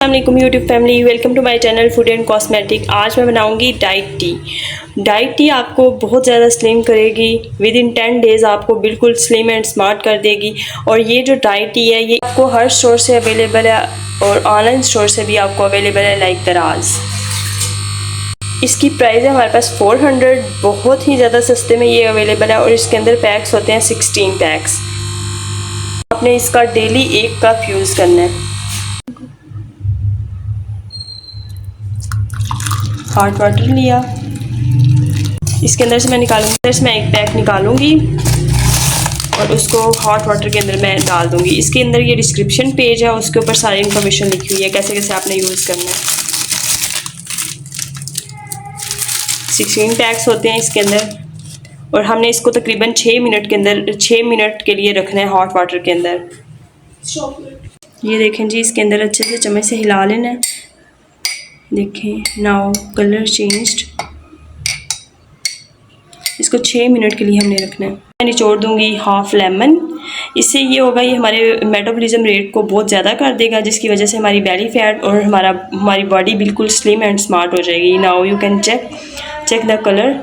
अस्सलामुअलैकुम YouTube family, welcome to my channel food and cosmetic. आज मैं बनाऊंगी डाइट टी। डाइट टी आपको बहुत ज़्यादा स्लिम करेगी। विद इन 10 डेज़ आपको बिल्कुल स्लिम एंड स्मार्ट कर देगी। और ये जो डाइट टी है ये आपको हर स्टोर से अवेलेबल है और ऑनलाइन स्टोर से भी आपको अवेलेबल है लाइक दराज। इसकी प्राइस है हमारे पास 400, बहुत ही ज़्यादा सस्ते में ये अवेलेबल है। और इसके अंदर पैक्स होते हैं 16 पैक्स। आपने इसका डेली 1 कप यूज़ करना है। हॉट वाटर लिया, इसके अंदर से मैं एक पैक निकालूंगी और उसको हॉट वाटर के अंदर मैं डाल दूंगी। इसके अंदर ये डिस्क्रिप्शन पेज है, उसके ऊपर सारी इन्फॉर्मेशन लिखी हुई है कैसे कैसे आपने यूज़ करना है। 16 पैक्स होते हैं इसके अंदर और हमने इसको तकरीबन 6 मिनट के लिए रखना है हॉट वाटर के अंदर। ये देखें जी, इसके अंदर अच्छे से चम्मच से हिला लेना है। देखें, नाउ कलर चेंज्ड। इसको 6 मिनट के लिए हमने रखना है। मैं निचोड़ दूंगी हाफ लेमन। इससे ये होगा, ये हमारे मेटाबॉलिज्म रेट को बहुत ज़्यादा कर देगा, जिसकी वजह से हमारी बेली फैट और हमारी बॉडी बिल्कुल स्लिम एंड स्मार्ट हो जाएगी। Now you can check the colour.